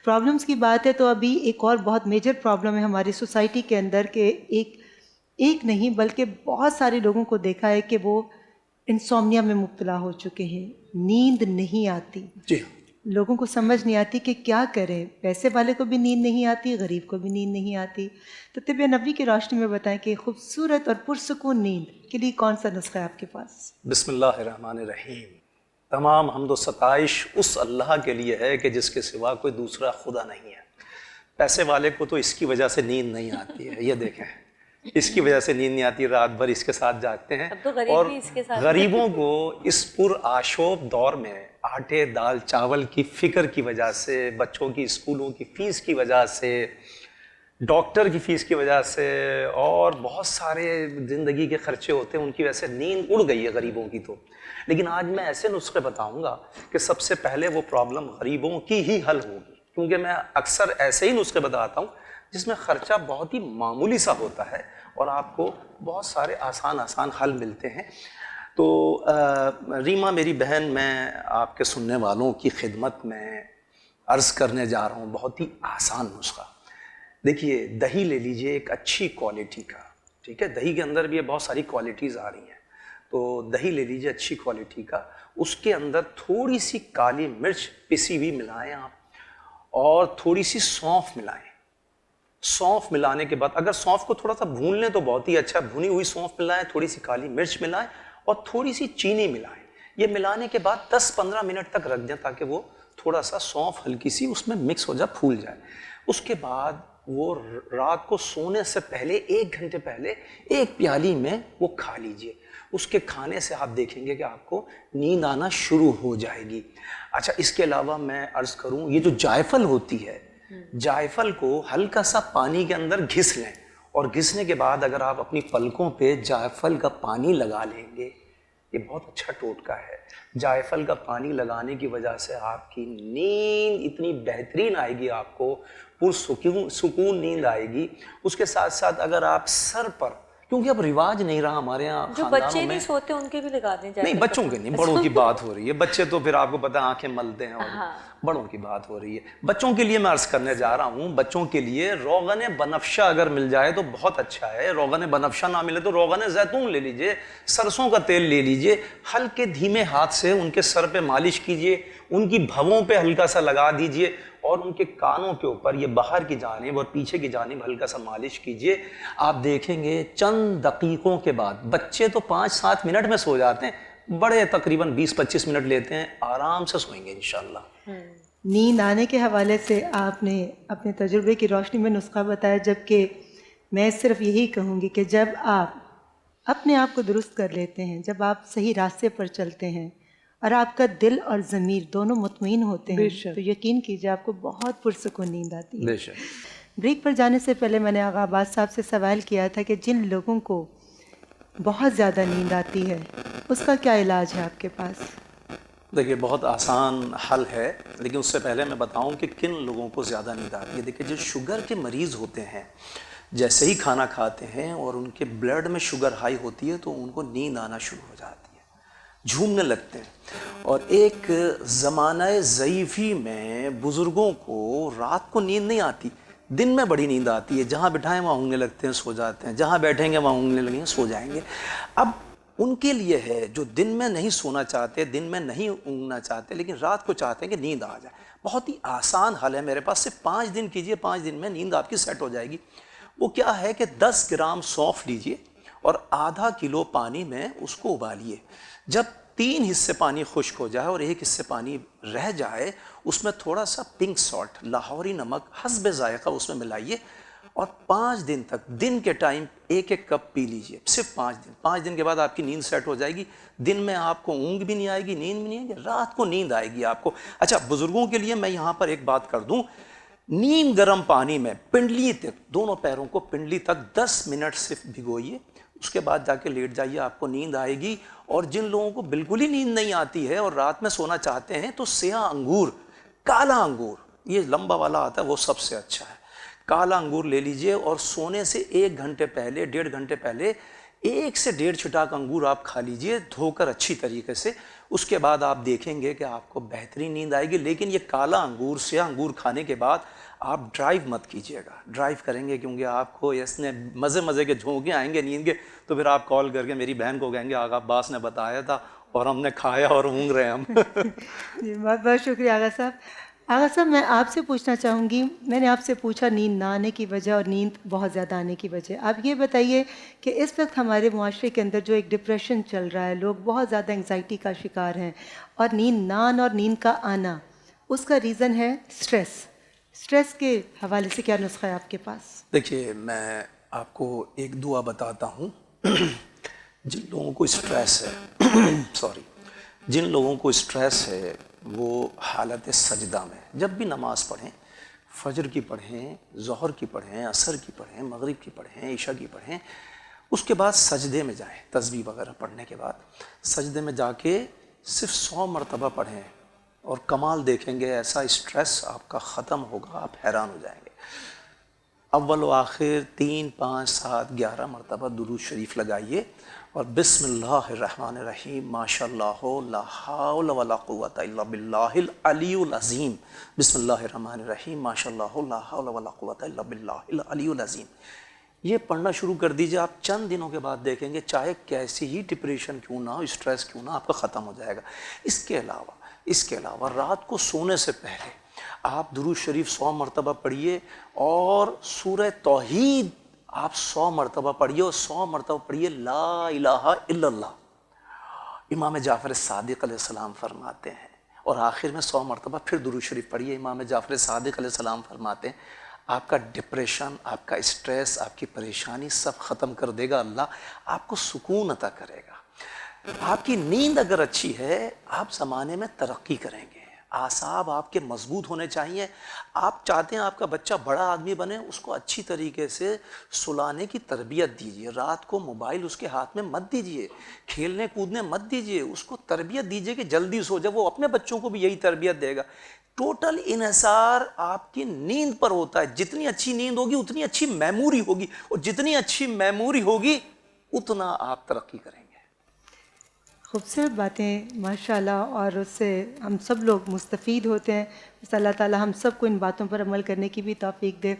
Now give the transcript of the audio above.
Problems کی بات ہے تو ابھی ایک اور بہت میجر پرابلم ہے ہماری سوسائٹی کے اندر کہ ایک نہیں بلکہ بہت سارے لوگوں کو دیکھا ہے کہ وہ انسومنیا میں مبتلا ہو چکے ہیں، نیند نہیں آتی. جی لوگوں کو سمجھ نہیں آتی کہ کیا کریں، پیسے والے کو بھی نیند نہیں آتی، غریب کو بھی نیند نہیں آتی. تو طب نبوی کی روشنی میں بتائیں کہ خوبصورت اور پرسکون نیند کے لیے کون سا نسخہ ہے آپ کے پاس؟ بسم اللہ الرحمن الرحیم. تمام حمد و ستائش اس اللہ کے لیے ہے کہ جس کے سوا کوئی دوسرا خدا نہیں ہے. پیسے والے کو تو اس کی وجہ سے نیند نہیں آتی ہے، یہ دیکھیں اس کی وجہ سے نیند نہیں آتی، رات بھر اس کے ساتھ جاگتے ہیں. اور غریبوں کو اس پر آشوب دور میں آٹے دال چاول کی فکر کی وجہ سے، بچوں کی اسکولوں کی فیس کی وجہ سے، ڈاکٹر کی فیس کی وجہ سے، اور بہت سارے زندگی کے خرچے ہوتے ہیں، ان کی وجہ سے نیند اڑ گئی ہے غریبوں کی. تو لیکن آج میں ایسے نسخے بتاؤں گا کہ سب سے پہلے وہ پرابلم غریبوں کی ہی حل ہوگی، کیونکہ میں اکثر ایسے ہی نسخے بتاتا ہوں جس میں خرچہ بہت ہی معمولی سا ہوتا ہے اور آپ کو بہت سارے آسان حل ملتے ہیں. تو ریما میری بہن، میں آپ کے سننے والوں کی خدمت میں عرض کرنے جا رہا ہوں بہت ہی آسان نسخہ. دیکھیے، دہی لے لیجئے ایک اچھی کوالٹی کا، ٹھیک ہے، دہی کے اندر بھی بہت ساری کوالٹیز آ رہی ہیں. تو دہی لے لیجئے اچھی کوالٹی کا، اس کے اندر تھوڑی سی کالی مرچ پسی ہوئی ملائیں آپ، اور تھوڑی سی سونف ملائیں. سونف ملانے کے بعد اگر سونف کو تھوڑا سا بھون لیں تو بہت ہی اچھا، بھونی ہوئی سونف ملائیں، تھوڑی سی کالی مرچ ملائیں اور تھوڑی سی چینی ملائیں. یہ ملانے کے بعد 10-15 منٹ تک رکھ دیں تاکہ وہ تھوڑا سا سونف ہلکی سی اس میں مکس ہو جائے، پھول جائے. اس کے بعد وہ رات کو سونے سے پہلے 1 گھنٹے پہلے ایک پیالی میں وہ کھا لیجئے. اس کے کھانے سے آپ دیکھیں گے کہ آپ کو نیند آنا شروع ہو جائے گی. اچھا، اس کے علاوہ میں عرض کروں، یہ جو جائفل ہوتی ہے، جائفل کو ہلکا سا پانی کے اندر گھس لیں، اور گھسنے کے بعد اگر آپ اپنی پلکوں پہ جائفل کا پانی لگا لیں گے، یہ بہت اچھا ٹوٹکا ہے. جائفل کا پانی لگانے کی وجہ سے آپ کی نیند اتنی بہترین آئے گی، آپ کو سکون نیند آئے گی. اس کے ساتھ ساتھ اگر آپ سر پر، کیونکہ اب رواج نہیں رہا ہمارے یہاں جو بچے نہیں سوتے ان کے بھی لگا دیں. نہیں، بچوں کے نہیں، بڑوں کی بات ہو رہی ہے. بچے تو پھر آپ کو پتہ آنکھیں ملتے ہیں، اور بڑوں کی بات ہو رہی ہے. بچوں کے لیے میں عرض کرنے جا رہا ہوں، بچوں کے لیے روغن بنفشہ اگر مل جائے تو بہت اچھا ہے. روغن بنفشہ نہ ملے تو روغن زیتون لے لیجئے، سرسوں کا تیل لے لیجئے، ہلکے دھیمے ہاتھ سے ان کے سر پہ مالش کیجئے، ان کی بھووں پہ ہلکا سا لگا دیجئے، اور ان کے کانوں کے اوپر یہ باہر کی جانب اور پیچھے کی جانب ہلکا سا مالش کیجئے. آپ دیکھیں گے چند دقیقوں کے بعد، بچے تو 5-7 منٹ میں سو جاتے ہیں، بڑے تقریباً 20-25 منٹ لیتے ہیں، آرام سے سوئیں گے انشاءاللہ. نیند آنے کے حوالے سے آپ نے اپنے تجربے کی روشنی میں نسخہ بتایا، جبکہ میں صرف یہی کہوں گی کہ جب آپ اپنے آپ کو درست کر لیتے ہیں، جب آپ صحیح راستے پر چلتے ہیں اور آپ کا دل اور ضمیر دونوں مطمئن ہوتے ہیں، تو یقین کیجیے آپ کو بہت پرسکون نیند آتی ہے. بے شک. بریک پر جانے سے پہلے میں نے آغا عباس صاحب سے سوال کیا تھا کہ جن لوگوں کو بہت زیادہ نیند آتی ہے اس کا کیا علاج ہے آپ کے پاس؟ دیکھیے، بہت آسان حل ہے، لیکن اس سے پہلے میں بتاؤں کہ کن لوگوں کو زیادہ نیند آتی ہے. دیکھیے، جو شوگر کے مریض ہوتے ہیں، جیسے ہی کھانا کھاتے ہیں اور ان کے بلڈ میں شوگر ہائی ہوتی ہے تو ان کو نیند آنا شروع ہو جاتی ہے، جھومنے لگتے ہیں. اور ایک زمانہ ضعیفی میں بزرگوں کو رات کو نیند نہیں آتی، دن میں بڑی نیند آتی ہے. جہاں بٹھائیں وہاں اونگنے لگتے ہیں، سو جاتے ہیں، جہاں بیٹھیں گے وہاں اونگنے لگیں گے، سو جائیں گے. اب ان کے لیے ہے جو دن میں نہیں سونا چاہتے، دن میں نہیں اونگنا چاہتے، لیکن رات کو چاہتے ہیں کہ نیند آ جائے. بہت ہی آسان حل ہے میرے پاس، صرف 5 دن کیجئے، 5 دن میں نیند آپ کی سیٹ ہو جائے گی. وہ کیا ہے کہ 10 گرام سونف لیجئے اور آدھا کلو پانی میں اس کو ابالیے. جب 3 حصے پانی خشک ہو جائے اور 1 حصے پانی رہ جائے، اس میں تھوڑا سا پنک سالٹ، لاہوری نمک حسب ذائقہ اس میں ملائیے، اور 5 دن تک دن کے ٹائم 1-1 کپ پی لیجئے، صرف 5 دن. 5 دن کے بعد آپ کی نیند سیٹ ہو جائے گی. دن میں آپ کو اونگ بھی نہیں آئے گی، نیند بھی نہیں آئے گی، رات کو نیند آئے گی آپ کو. اچھا، بزرگوں کے لیے میں یہاں پر ایک بات کر دوں، نیم گرم پانی میں پنڈلی تک، دونوں پیروں کو پنڈلی تک 10 منٹ صرف بھگوئیے، اس کے بعد جا کے لیٹ جائیے، آپ کو نیند آئے گی. اور جن لوگوں کو بالکل ہی نیند نہیں آتی ہے اور رات میں سونا چاہتے ہیں تو سیاہ انگور، کالا انگور، یہ لمبا والا آتا ہے، وہ سب سے اچھا ہے. کالا انگور لے لیجئے اور سونے سے 1 گھنٹے پہلے، 1.5 گھنٹے پہلے 1 سے 1.5 چھٹاک انگور آپ کھا لیجئے دھو کر اچھی طریقے سے، اس کے بعد آپ دیکھیں گے کہ آپ کو بہترین نیند آئے گی. لیکن یہ کالا انگور سیاہ انگور کھانے کے بعد آپ ڈرائیو مت کیجیے گا. ڈرائیو کریں گے کیونکہ آپ کو اس نے مزے کے جھونکے آئیں گے نیند کے، تو پھر آپ کال کر کے میری بہن کو کہیں گے آغا عباس نے بتایا تھا اور ہم نے کھایا اور اونگ رہے ہم. جی بہت بہت شکریہ آغا صاحب. آغا صاحب میں آپ سے پوچھنا چاہوں گی، میں نے آپ سے پوچھا نیند نہ آنے کی وجہ اور نیند بہت زیادہ آنے کی وجہ. آپ یہ بتائیے کہ اس وقت ہمارے معاشرے کے اندر جو ایک ڈپریشن چل رہا ہے، لوگ بہت زیادہ انگزائٹی کا شکار ہیں، اور نیند نہ آنا اور نیند کا آنا، اس کا ریزن ہے اسٹریس. اسٹریس کے حوالے سے کیا نسخہ ہے آپ کے پاس؟ دیکھیے میں آپ کو ایک دعا بتاتا ہوں. جن لوگوں کو اسٹریس ہے جن لوگوں کو اسٹریس ہے وہ حالت سجدہ میں جب بھی نماز پڑھیں، فجر کی پڑھیں، ظہر کی پڑھیں، عصر کی پڑھیں، مغرب کی پڑھیں، عشاء کی پڑھیں، اس کے بعد سجدے میں جائیں. تسبیح وغیرہ پڑھنے کے بعد سجدے میں جا کے صرف 100 مرتبہ پڑھیں اور کمال دیکھیں گے. ایسا اسٹریس آپ کا ختم ہوگا، آپ حیران ہو جائیں گے. اول و آخر 3، 5، 7، 11 مرتبہ درود شریف لگائیے اور بسم اللہ الرحمن الرحیم ماشاء اللہ لا حول ولا قوت الا باللہ العلی العظیم. بسم اللہ الرحمن الرحیم ماشاء اللہ لا حول ولا قوت الا باللہ العلی العظیم. یہ پڑھنا شروع کر دیجئے. آپ چند دنوں کے بعد دیکھیں گے چاہے کیسی ہی ڈپریشن کیوں نہ ہو، اسٹریس کیوں نہ، آپ کا ختم ہو جائے گا. اس کے علاوہ رات کو سونے سے پہلے آپ درود شریف 100 مرتبہ پڑھیے اور سورہ توحید آپ 100 مرتبہ پڑھیے اور 100 مرتبہ پڑھیے لا الہ الا اللہ. امام جعفر صادق علیہ السلام فرماتے ہیں، اور آخر میں 100 مرتبہ پھر درود شریف پڑھیے. امام جعفر صادق علیہ السلام فرماتے ہیں آپ کا ڈپریشن، آپ کا اسٹریس، آپ کی پریشانی سب ختم کر دے گا اللہ. آپ کو سکون عطا کرے گا. آپ کی نیند اگر اچھی ہے آپ زمانے میں ترقی کریں گے. اعصاب آپ کے مضبوط ہونے چاہیے. آپ چاہتے ہیں آپ کا بچہ بڑا آدمی بنے، اس کو اچھی طریقے سے سلانے کی تربیت دیجیے. رات کو موبائل اس کے ہاتھ میں مت دیجیے، کھیلنے کودنے مت دیجیے. اس کو تربیت دیجیے کہ جلدی سو جائے. وہ اپنے بچوں کو بھی یہی تربیت دے گا. ٹوٹل انحصار آپ کی نیند پر ہوتا ہے. جتنی اچھی نیند ہوگی اتنی اچھی میموری ہوگی، اور جتنی اچھی میموری ہوگی اتنا آپ ترقی کریں گے. خوبصورت باتیں ماشاء اللہ، اور اس سے ہم سب لوگ مستفید ہوتے ہیں. بس اللہ تعالی ہم سب کو ان باتوں پر عمل کرنے کی بھی توفیق دے.